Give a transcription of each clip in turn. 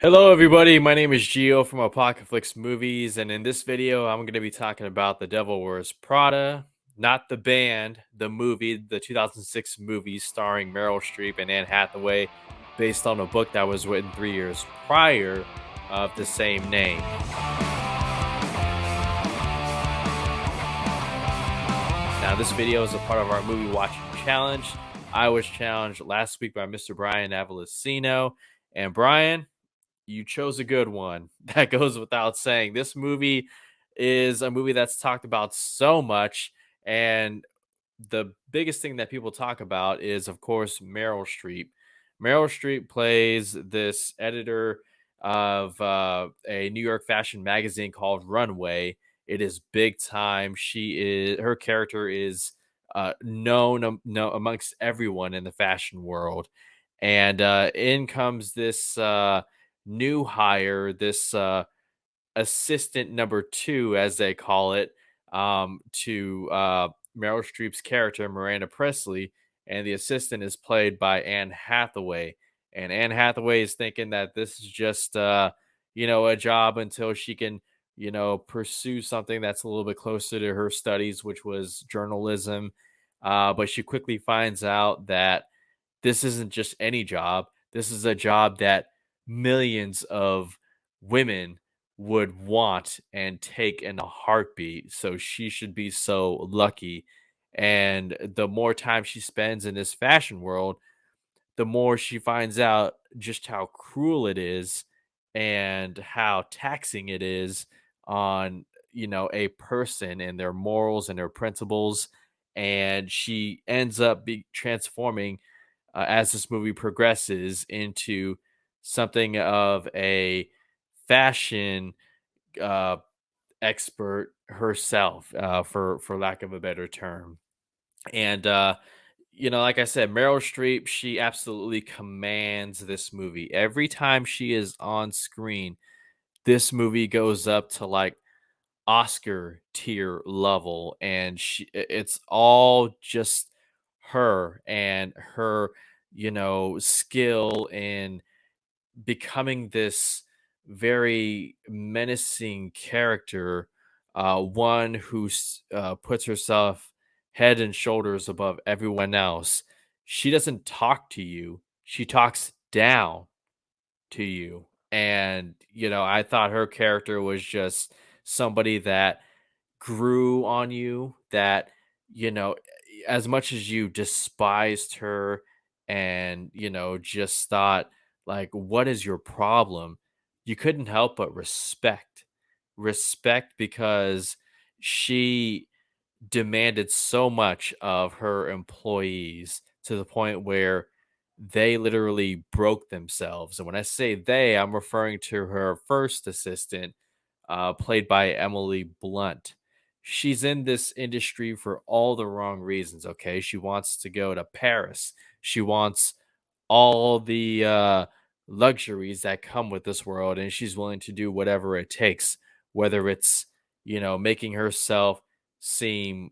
Hello, everybody. My name is Gio from Apocaflix Movies, and in this video, I'm going to be talking about The Devil Wears Prada, not the band, the movie, the 2006 movie starring Meryl Streep and Anne Hathaway, based on a book that was written 3 years prior of the same name. Now, this video is a part of our movie watching challenge. I was challenged last week by Mr. Brian Avalosino, and Brian, you chose a good one. That goes without saying. This movie is a movie that's talked about so much, and the biggest thing that people talk about is, of course, Meryl Streep. Meryl Streep plays this editor of a New York fashion magazine called Runway. It is big time. Her character is known amongst everyone in the fashion world, and in comes this new hire, this assistant number two, as they call it, to Meryl Streep's character, Miranda Presley, and the assistant is played by Anne Hathaway. And Anne Hathaway is thinking that this is just, a job until she can, pursue something that's a little bit closer to her studies, which was journalism. But she quickly finds out that this isn't just any job. This is a job that millions of women would want and take in a heartbeat. So she should be so lucky. And the more time she spends in this fashion world, the more she finds out just how cruel it is and how taxing it is on, a person and their morals and their principles. And she ends up be transforming as this movie progresses into something of a fashion uh, expert herself, for lack of a better term. And like I said, Meryl Streep, she absolutely commands this movie. Every time she is on screen, this movie goes up to like Oscar tier level, and it's all just her and her, skill in becoming this very menacing character, one who puts herself head and shoulders above everyone else. She doesn't talk to you; she talks down to you. And I thought her character was just somebody that grew on you, that you know as much as you despised her and just thought, like, what is your problem, you couldn't help but respect because she demanded so much of her employees to the point where they literally broke themselves. And when I say they, I'm referring to her first assistant, played by Emily Blunt. She's in this industry for all the wrong reasons. Okay, she wants to go to Paris. She wants all the luxuries that come with this world, and she's willing to do whatever it takes, whether it's making herself seem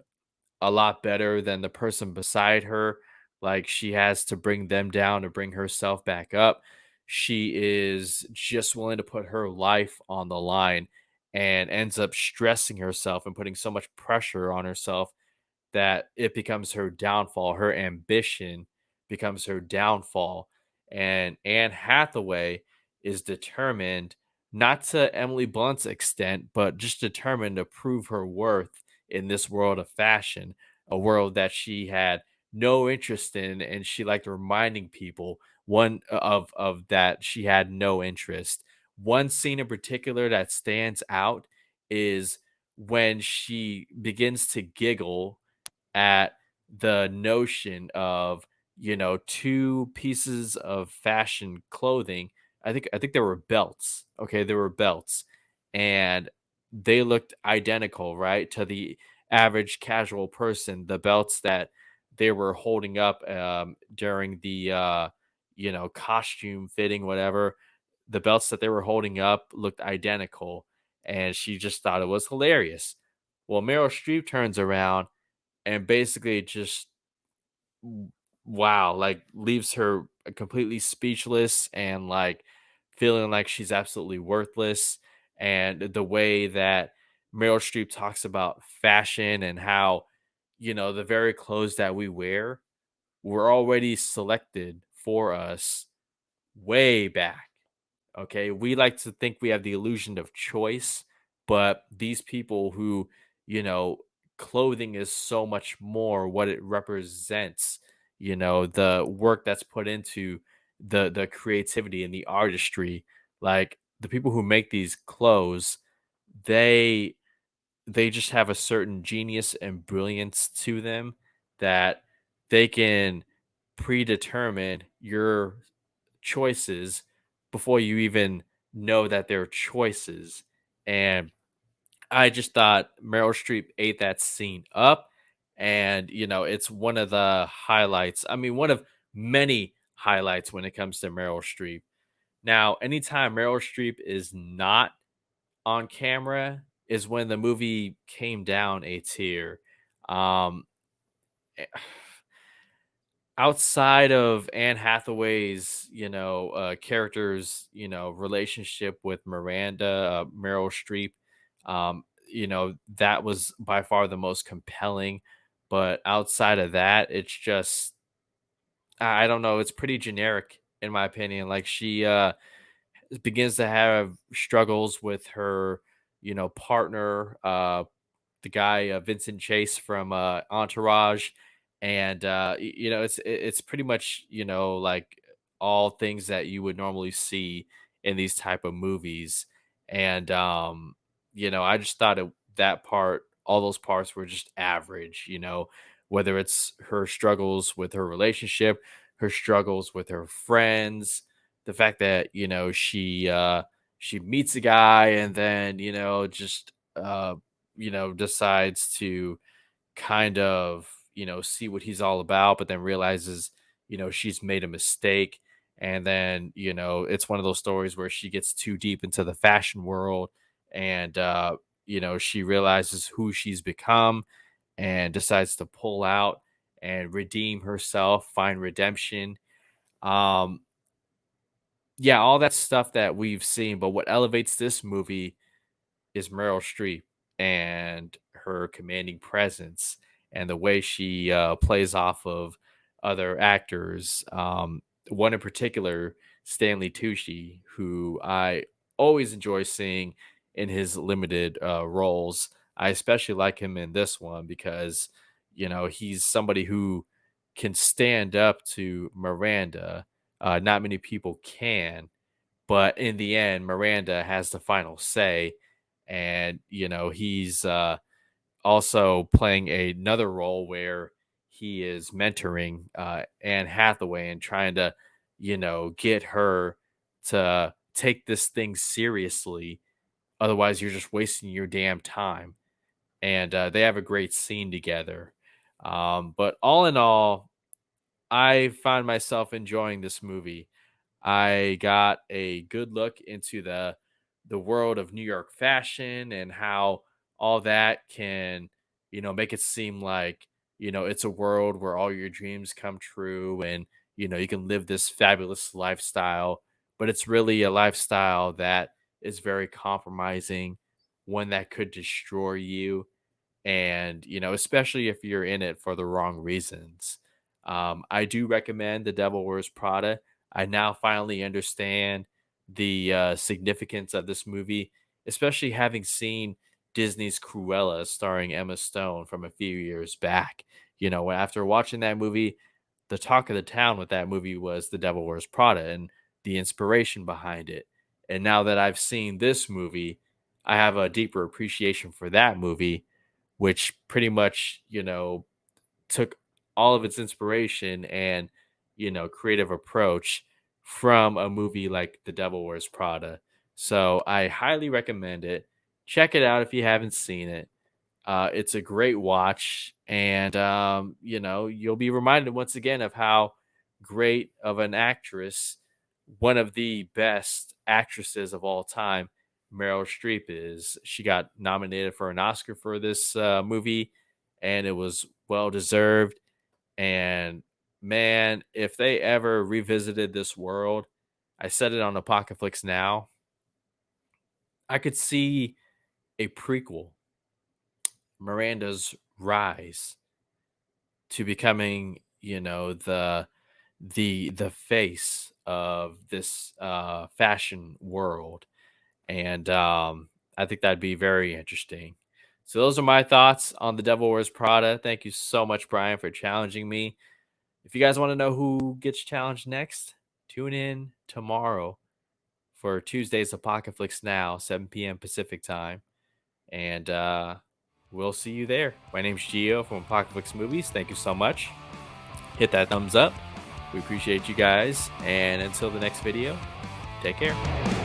a lot better than the person beside her. Like, she has to bring them down to bring herself back up. She is just willing to put her life on the line and ends up stressing herself and putting so much pressure on herself that it becomes her downfall. Her ambition becomes her downfall. And Anne Hathaway is determined, not to Emily Blunt's extent, but just determined to prove her worth in this world of fashion, a world that she had no interest in, and she liked reminding people one of that she had no interest. One scene in particular that stands out is when she begins to giggle at the notion of, two pieces of fashion clothing. I think there were belts. Okay, there were belts, and they looked identical, right, to the average casual person. The belts that they were holding up during the costume fitting, whatever. The belts that they were holding up looked identical, and she just thought it was hilarious. Well, Meryl Streep turns around and basically just wow, like, leaves her completely speechless and like feeling like she's absolutely worthless, and the way that Meryl Streep talks about fashion and how, the very clothes that we wear were already selected for us way back. Okay. We like to think we have the illusion of choice, but these people who, you know, clothing is so much more what it represents, the work that's put into the creativity and the artistry. Like the people who make these clothes, they they just have a certain genius and brilliance to them that they can predetermine your choices before you even know that they're choices. And I just thought Meryl Streep ate that scene up. And, it's one of the highlights. I mean, one of many highlights when it comes to Meryl Streep. Now, anytime Meryl Streep is not on camera is when the movie came down a tier. Um, eh, Outside of Anne Hathaway's, character's, relationship with Miranda, Meryl Streep, that was by far the most compelling. But outside of that, it's just, I don't know, it's pretty generic in my opinion. Like she, begins to have struggles with her, partner, the guy Vincent Chase from Entourage, and it's pretty much like all things that you would normally see in these type of movies, and I just thought all those parts were just average, whether it's her struggles with her relationship, her struggles with her friends, the fact that she meets a guy and then just decides to kind of, see what he's all about, but then realizes, she's made a mistake. And then, it's one of those stories where she gets too deep into the fashion world and, she realizes who she's become and decides to pull out and redeem herself, find redemption. Um, yeah, all that stuff that we've seen. But what elevates this movie is Meryl Streep and her commanding presence and the way she plays off of other actors. One in particular, Stanley Tucci, who I always enjoy seeing in his limited roles. I especially like him in this one because, he's somebody who can stand up to Miranda. Not many people can, but in the end, Miranda has the final say. And, he's also playing another role where he is mentoring Anne Hathaway and trying to, get her to take this thing seriously. Otherwise, you're just wasting your damn time. And they have a great scene together. But all in all, I find myself enjoying this movie. I got a good look into the world of New York fashion and how all that can, make it seem like, it's a world where all your dreams come true and, you can live this fabulous lifestyle, but it's really a lifestyle that is very compromising, one that could destroy you, and especially if you're in it for the wrong reasons. I do recommend The Devil Wears Prada. I now finally understand the significance of this movie, especially having seen Disney's Cruella starring Emma Stone from a few years back. After watching that movie, the talk of the town with that movie was The Devil Wears Prada and the inspiration behind it. And now that I've seen this movie, I have a deeper appreciation for that movie, which pretty much, took all of its inspiration and, creative approach from a movie like The Devil Wears Prada. So I highly recommend it. Check it out if you haven't seen it. It's a great watch, and you'll be reminded once again of how great of an actress, one of the best actresses of all time, Meryl Streep is. She got nominated for an Oscar for this movie, and it was well deserved. And man, if they ever revisited this world, I said it on Apocaflix now. I could see a prequel, Miranda's rise to becoming, the face of this fashion world, and I think that'd be very interesting. So those are my thoughts on The Devil Wears Prada. Thank you so much, Brian, for challenging me. If you guys want to know who gets challenged next, tune in tomorrow for Tuesday's Apocaflix Now, 7 p.m. Pacific time. And we'll see you there. My name's Gio from Apocaflix Movies. Thank you so much. Hit that thumbs up. We appreciate you guys. And until the next video, take care.